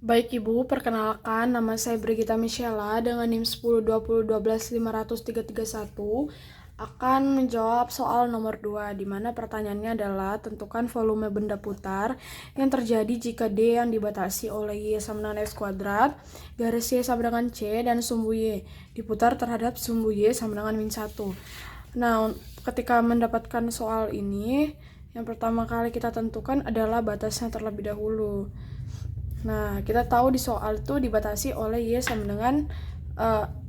Baik Ibu, perkenalkan nama saya Brigita Michela dengan NIM 1020125131 akan menjawab soal nomor 2 di mana pertanyaannya adalah tentukan volume benda putar yang terjadi jika D yang dibatasi oleh Y sama dengan X kuadrat, garis Y sama dengan C, dan sumbu Y diputar terhadap sumbu Y sama dengan min 1. Nah, ketika mendapatkan soal ini, yang pertama kali kita tentukan adalah batasnya terlebih dahulu. Nah, kita tahu di soal itu dibatasi oleh Y sama dengan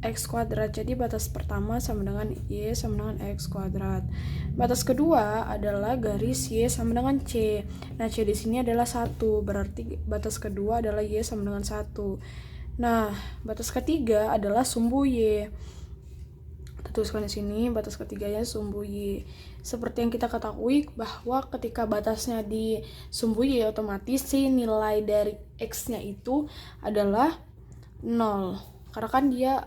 X kuadrat. Jadi batas pertama sama dengan Y sama dengan X kuadrat. Batas kedua adalah garis Y sama dengan C. Nah, C di sini adalah 1, berarti batas kedua adalah Y sama dengan 1. Nah, batas ketiga adalah sumbu Y. Tuliskan di sini batas ketiganya sumbu Y. Seperti yang kita ketahui bahwa ketika batasnya di sumbu Y, otomatis si nilai dari X-nya itu adalah 0. Karena kan dia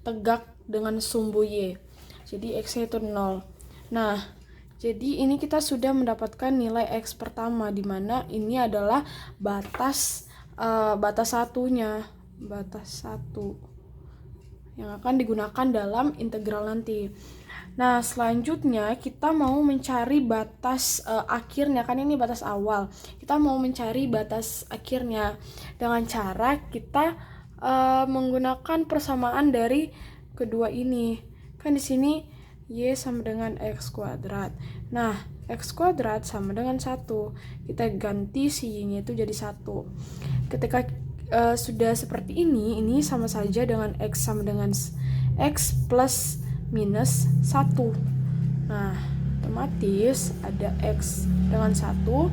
tegak dengan sumbu Y. Jadi X-nya itu 0. Nah, jadi ini kita sudah mendapatkan nilai X pertama, di mana ini adalah batas satunya, batas 1 yang akan digunakan dalam integral nanti. Nah, selanjutnya kita mau mencari batas akhirnya, kan ini batas awal. Kita mau mencari batas akhirnya dengan cara kita menggunakan persamaan dari kedua ini. Kan di sini Y sama dengan X kuadrat. Nah, X kuadrat sama dengan 1. Kita ganti si Y-nya itu jadi 1. Ketika sudah seperti ini sama saja dengan X sama dengan X plus minus 1. Nah, otomatis ada X dengan 1,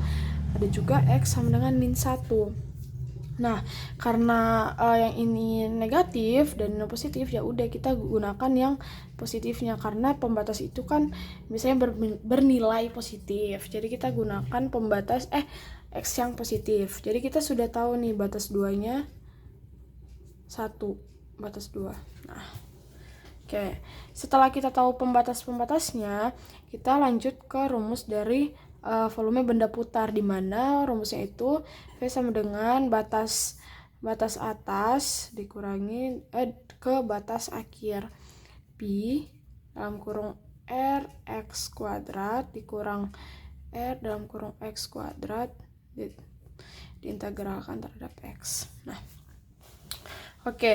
ada juga X sama dengan min 1. Nah, karena yang ini negatif dan yang positif, ya udah kita gunakan yang positifnya, karena pembatas itu kan biasanya bernilai positif. Jadi kita gunakan pembatas X yang positif. Jadi kita sudah tahu nih batas 2-nya 1, batas 2. Nah, oke. Setelah kita tahu pembatas-pembatasnya, kita lanjut ke rumus dari volume benda putar, di mana rumusnya itu V sama dengan batas atas dikurangi ke batas akhir Pi dalam kurung R X kuadrat dikurang R dalam kurung X kuadrat diintegralkan terhadap X. Nah, oke.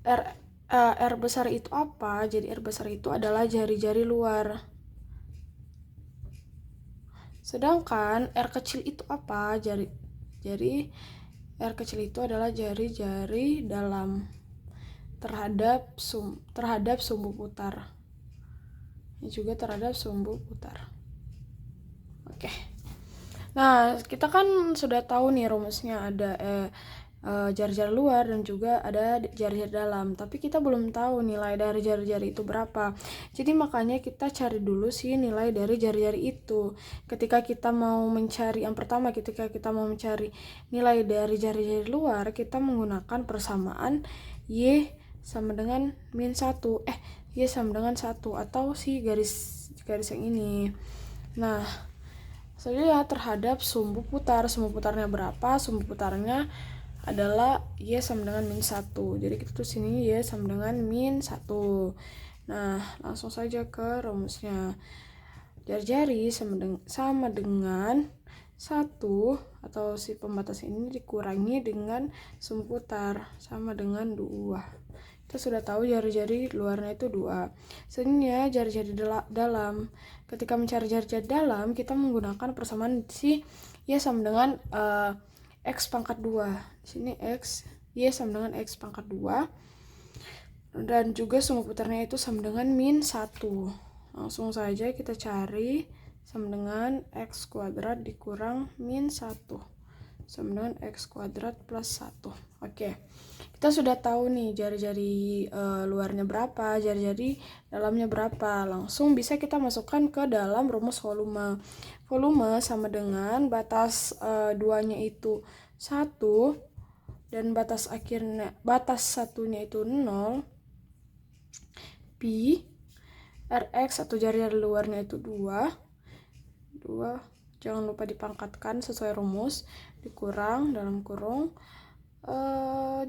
R besar itu apa? Jadi R besar itu adalah jari-jari luar. Sedangkan R kecil itu apa? Jadi R kecil itu adalah jari-jari dalam terhadap sumbu putar. Ini juga terhadap sumbu putar. Oke. Nah, kita kan sudah tahu nih rumusnya, ada jari-jari luar dan juga ada jari-jari dalam, tapi kita belum tahu nilai dari jari-jari itu berapa. Jadi makanya kita cari dulu sih nilai dari jari-jari itu. Ketika kita mau mencari, yang pertama ketika kita mau mencari nilai dari jari-jari luar, kita menggunakan persamaan Y sama dengan min 1, Y sama dengan 1, atau si garis yang ini. Nah, selanjutnya terhadap sumbu putar. Sumbu putarnya berapa? Sumbu putarnya adalah Y sama dengan min 1. Jadi kita tulis sini Y sama dengan min 1. Nah, langsung saja ke rumusnya. Jari-jari sama dengan 1, atau si pembatas ini dikurangi dengan sumbu putar sama dengan 2. Kita sudah tahu jari-jari luarnya itu 2. Selanjutnya jari-jari dalam. Ketika mencari jari-jari dalam, kita menggunakan persamaan si Y sama dengan X pangkat 2. Di sini X, Y sama dengan X pangkat 2. Dan juga sumbu putarnya itu sama dengan min 1. Langsung saja kita cari sama dengan X kuadrat dikurang min 1 sama dengan X kuadrat plus 1. Oke. Kita sudah tahu nih jari-jari luarnya berapa, jari-jari dalamnya berapa. Langsung bisa kita masukkan ke dalam rumus volume. Volume sama dengan batas 2-nya itu 1 dan batas satunya itu 0, Pi Rx atau jari-jari luarnya itu 2 jangan lupa dipangkatkan sesuai rumus, dikurang dalam kurung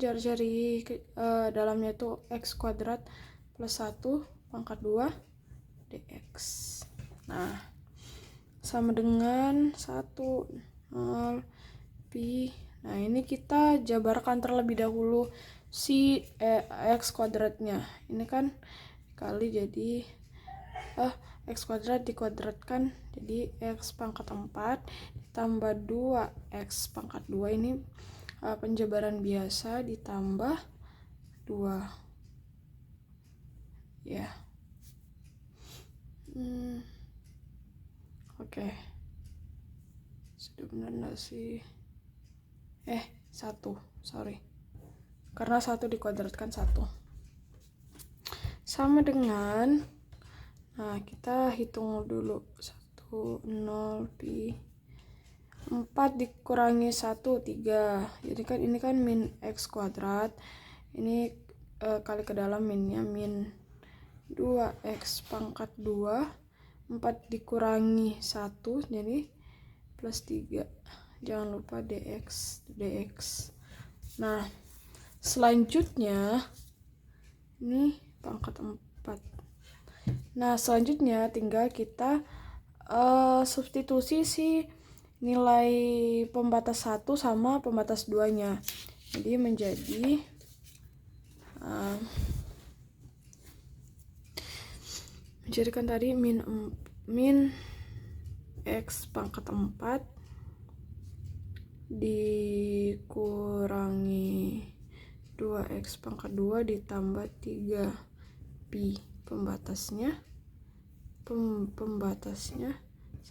jari-jari dalamnya itu x kuadrat plus 1 pangkat 2 dx. Nah, sama dengan 1 0 pi. Nah, ini kita jabarkan terlebih dahulu si x kuadratnya. Ini kan kali jadi x kuadrat dikuadratkan jadi x pangkat 4 ditambah 2x pangkat 2, ini penjabaran biasa ditambah 2 ya. Oke. Sudah benar enggak sih? 1, sorry. Karena 1 dikuadratkan 1. Sama dengan, nah kita hitung dulu. 1 0 pi 4 dikurangi 1 3. Jadi kan ini kan min x kuadrat. Ini kali ke dalam minnya min 2x pangkat 2. 4 dikurangi 1 jadi plus 3. Jangan lupa dx. Nah, selanjutnya ini pangkat 4. Nah, selanjutnya tinggal kita substitusi si nilai pembatas 1 sama pembatas 2-nya. Jadi menjadi menjadikan tadi min x pangkat 4 dikurangi 2x pangkat 2 ditambah 3 pi. Pembatasnya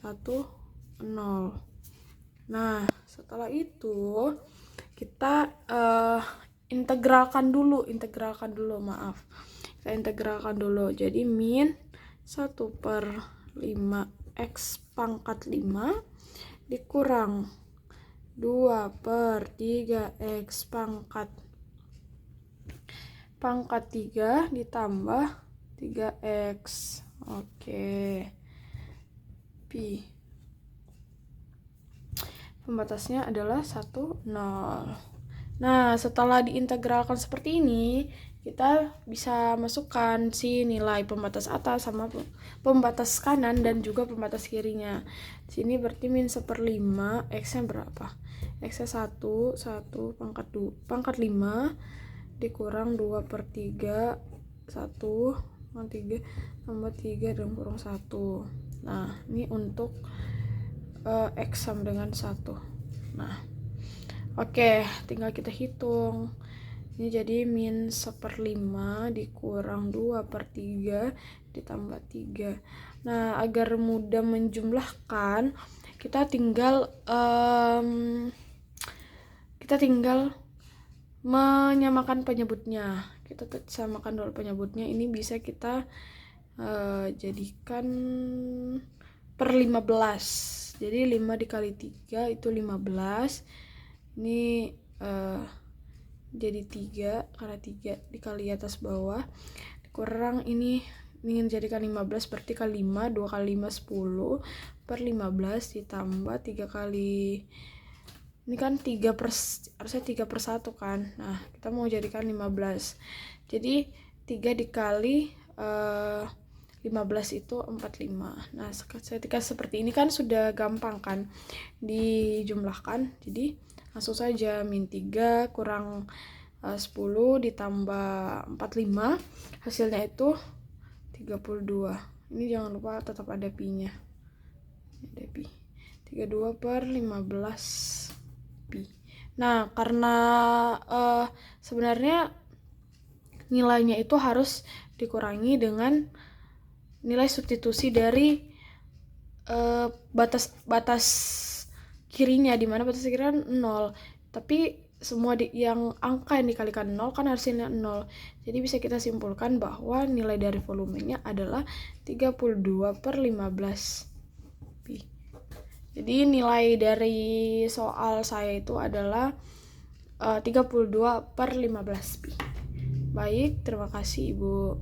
1 0. Nah, setelah itu kita integralkan dulu, maaf. Kita integralkan dulu. Jadi min 1/5 x pangkat 5 dikurang 2/3 x pangkat 3 ditambah 3x. Oke. Pi. Pembatasnya adalah 1 0. Nah, setelah diintegralkan seperti ini, kita bisa masukkan si nilai pembatas atas sama pembatas kanan dan juga pembatas kirinya. Di sini berarti min 1/5, x-nya berapa? X-nya 1 pangkat 5 dikurang 2/3 1 3 tambah 3 dan kurang 1. Nah, ini untuk x sama dengan 1. Nah, oke, tinggal kita hitung. Ini jadi min 1/5 dikurang 2/3 ditambah 3. Nah, agar mudah menjumlahkan, kita tinggal menyamakan penyebutnya. Kita samakan dulu penyebutnya. Ini bisa kita jadikan per 15. Jadi 5 dikali 3 itu 15. Ini jadi 3, karena 3 dikali atas bawah kurang ini ingin jadikan 15, berarti kali 5, 2 kali 5 10 per 15 ditambah 3 kali, ini kan 3 per, harusnya 3/1 kan. Nah, kita mau jadikan 15, jadi 3 dikali 15 itu 45. Nah, ketika seperti ini kan sudah gampang kan dijumlahkan. Jadi langsung saja min 3 kurang 10 ditambah 45, hasilnya itu 32. Ini jangan lupa tetap ada pi-nya. Ada pi. 32/15 pi. Nah, karena sebenarnya nilainya itu harus dikurangi dengan nilai substitusi dari batas kirinya, di mana batas kirinya 0. Tapi semua yang angka yang dikalikan 0 kan hasilnya 0. Jadi bisa kita simpulkan bahwa nilai dari volumenya adalah 32/15 pi. Jadi nilai dari soal saya itu adalah 32/15 pi. Baik, terima kasih Ibu.